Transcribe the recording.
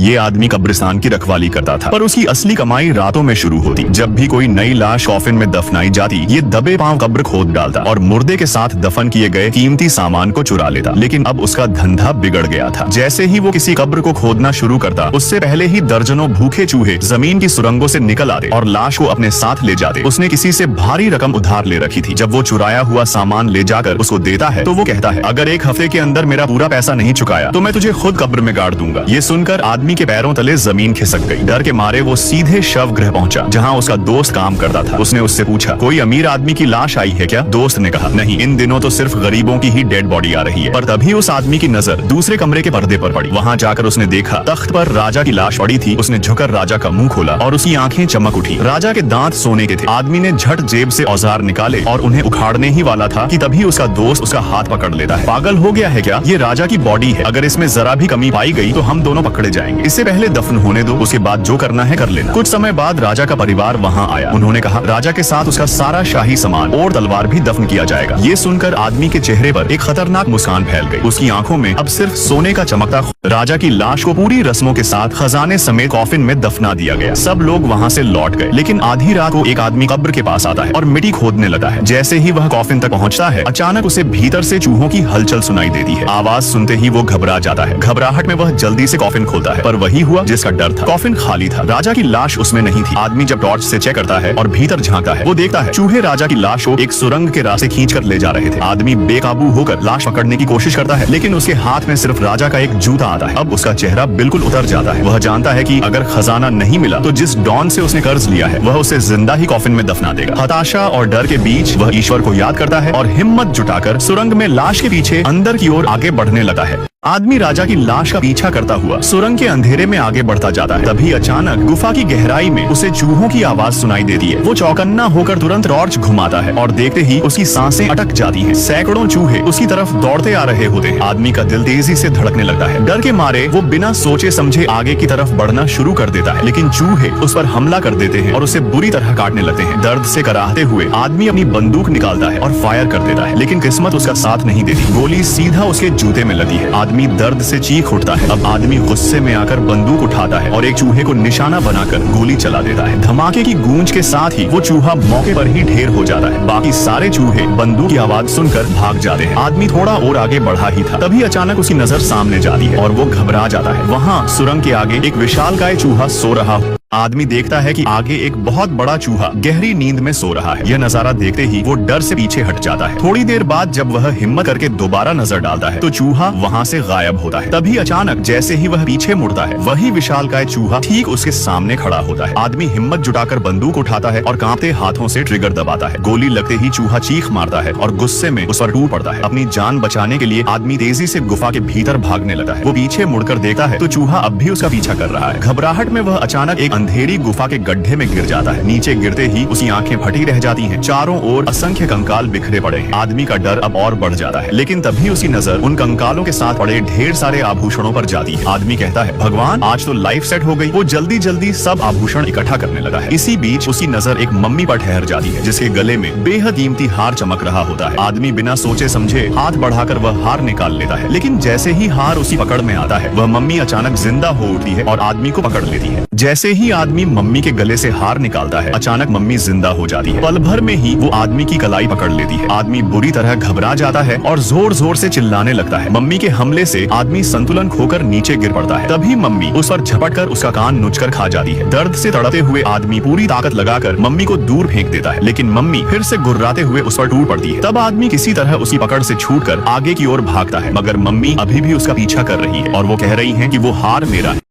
ये आदमी कब्रिस्तान की रखवाली करता था, पर उसकी असली कमाई रातों में शुरू होती। जब भी कोई नई लाश कॉफिन में दफनाई जाती, ये दबे पांव कब्र खोद डालता और मुर्दे के साथ दफन किए गए कीमती सामान को चुरा लेता। लेकिन अब उसका धंधा बिगड़ गया था। जैसे ही वो किसी कब्र को खोदना शुरू करता, उससे पहले ही दर्जनों भूखे चूहे जमीन की सुरंगों से निकल आते और लाश को अपने साथ ले जाते। उसने किसी से भारी रकम उधार ले रखी थी। जब वो चुराया हुआ सामान ले जाकर उसको देता है तो वो कहता है, अगर एक हफ्ते के अंदर मेरा पूरा पैसा नहीं चुकाया तो मैं तुझे खुद कब्र में गाड़ दूंगा। ये सुनकर आदमी के पैरों तले जमीन खिसक गई। डर के मारे वो सीधे शव गृह पहुंचा, जहां उसका दोस्त काम करता था। उसने उससे पूछा, कोई अमीर आदमी की लाश आई है क्या? दोस्त ने कहा, नहीं, इन दिनों तो सिर्फ गरीबों की ही डेड बॉडी आ रही है। पर तभी उस आदमी की नजर दूसरे कमरे के पर्दे पर पड़ी। वहां जाकर उसने देखा, तख्त पर राजा की लाश पड़ी थी। उसने झुककर राजा का मुंह खोला और उसकी आंखें चमक उठी। राजा के दांत सोने के थे। आदमी ने झट जेब से औजार निकाले और उन्हें उखाड़ने ही वाला था कि तभी उसका दोस्त उसका हाथ पकड़ लेता है। पागल हो गया है क्या? ये राजा की बॉडी है, अगर इसमें जरा भी कमी पाई गई तो हम दोनों पकड़े जाएंगे। इससे पहले दफन होने दो, उसके बाद जो करना है कर लेना। कुछ समय बाद राजा का परिवार वहाँ आया। उन्होंने कहा, राजा के साथ उसका सारा शाही सामान और तलवार भी दफन किया जाएगा। ये सुनकर आदमी के चेहरे पर एक खतरनाक मुस्कान फैल गई। उसकी आंखों में अब सिर्फ सोने का चमकता। राजा की लाश को पूरी रस्मों के साथ खजाने समेत कॉफिन में दफना दिया गया। सब लोग वहाँ से लौट गए, लेकिन आधी रात को एक आदमी कब्र के पास आता है और मिट्टी खोदने लगता है। जैसे ही वह कॉफिन तक पहुँचता है, अचानक उसे भीतर से चूहों की हलचल सुनाई देती है। आवाज सुनते ही वो घबरा जाता है। घबराहट में वह जल्दी से कॉफिन खोलता है, पर वही हुआ जिसका डर था। कॉफिन खाली था, राजा की लाश उसमें नहीं थी। आदमी जब टॉर्च से चेक करता है और भीतर झांकता है, वो देखता है चूहे राजा की लाश को एक सुरंग के रास्ते खींचकर ले जा रहे थे। आदमी बेकाबू होकर लाश पकड़ने की कोशिश करता है, लेकिन उसके हाथ में सिर्फ राजा का एक जूता आता है। अब उसका चेहरा बिल्कुल उतर जाता है। वह जानता है कि अगर खजाना नहीं मिला तो जिस डॉन से उसने कर्ज लिया है वह उसे जिंदा ही कॉफिन में दफना देगा। हताशा और डर के बीच वह ईश्वर को याद करता है और हिम्मत जुटाकर सुरंग में लाश के पीछे अंदर की ओर आगे बढ़ने लगा है। आदमी राजा की लाश का पीछा करता हुआ सुरंग के अंधेरे में आगे बढ़ता जाता है। तभी अचानक गुफा की गहराई में उसे चूहों की आवाज सुनाई देती है। वो चौकन्ना होकर तुरंत टॉर्च घुमाता है और देखते ही उसकी सांसें अटक जाती हैं। सैकड़ों चूहे उसकी तरफ दौड़ते आ रहे होते हैं। आदमी का दिल तेजी से धड़कने लगता है। डर के मारे वो बिना सोचे समझे आगे की तरफ बढ़ना शुरू कर देता है, लेकिन चूहे उस पर हमला कर देते हैं और उसे बुरी तरह काटने लगते हैं। दर्द से कराहते हुए आदमी अपनी बंदूक निकालता है और फायर कर देता है, लेकिन किस्मत उसका साथ नहीं देती। गोली सीधा उसके जूते में लगती है। आदमी दर्द से चीख उठता है। अब आदमी गुस्से में आकर बंदूक उठाता है और एक चूहे को निशाना बनाकर गोली चला देता है। धमाके की गूंज के साथ ही वो चूहा मौके पर ही ढेर हो जाता है। बाकी सारे चूहे बंदूक की आवाज सुनकर भाग जाते हैं। आदमी थोड़ा और आगे बढ़ा ही था, तभी अचानक उसकी नजर सामने जाती है और वो घबरा जाता है। वहाँ सुरंग के आगे एक विशालकाय चूहा सो रहा। आदमी देखता है कि आगे एक बहुत बड़ा चूहा गहरी नींद में सो रहा है। यह नजारा देखते ही वो डर से पीछे हट जाता है। थोड़ी देर बाद जब वह हिम्मत करके दोबारा नजर डालता है तो चूहा वहाँ से गायब होता है। तभी अचानक जैसे ही वह पीछे मुड़ता है, वही विशालकाय चूहा ठीक उसके सामने खड़ा होता है। आदमी हिम्मत जुटाकर बंदूक उठाता है और कांपते हाथों से ट्रिगर दबाता है। गोली लगते ही चूहा चीख मारता है और गुस्से में उस पर टूट पड़ता है। अपनी जान बचाने के लिए आदमी तेजी से गुफा के भीतर भागने लगता है। वो पीछे मुड़कर देखता है तो चूहा अब भी उसका पीछा कर रहा है। घबराहट में वह अचानक एक अंधेरी गुफा के गड्ढे में गिर जाता है। नीचे गिरते ही उसकी आंखें फटी रह जाती हैं। चारों ओर असंख्य कंकाल बिखरे पड़े हैं। आदमी का डर अब और बढ़ जाता है, लेकिन तभी उसकी नजर उन कंकालों के साथ पड़े ढेर सारे आभूषणों पर जाती है। आदमी कहता है, भगवान, आज तो लाइफ सेट हो गई। वो जल्दी जल्दी सब आभूषण इकट्ठा करने लगा है। इसी बीच उसकी नजर एक मम्मी पर ठहर जाती है, जिसके गले में बेहद कीमती हार चमक रहा होता है। आदमी बिना सोचे समझे हाथ बढ़ाकर वह हार निकाल लेता है, लेकिन जैसे ही हार उसी पकड़ में आता है, वह मम्मी अचानक जिंदा हो उठती है और आदमी को पकड़ लेती है। जैसे ही आदमी मम्मी के गले से हार निकालता है, अचानक मम्मी जिंदा हो जाती है। पल भर में ही वो आदमी की कलाई पकड़ लेती है। आदमी बुरी तरह घबरा जाता है और जोर जोर से चिल्लाने लगता है। मम्मी के हमले से आदमी संतुलन खोकर नीचे गिर पड़ता है। तभी मम्मी उस पर झपटकर उसका कान नुचकर खा जाती है। दर्द से तड़पते हुए आदमी पूरी ताकत लगाकर मम्मी को दूर फेंक देता है, लेकिन मम्मी फिर से गुर्राते हुए उस पर टूट पड़ती है। तब आदमी किसी तरह उसकी पकड़ से छूटकर आगे की ओर भागता है, मगर मम्मी अभी भी उसका पीछा कर रही है और वो कह रही है कि वो हार मेरा है।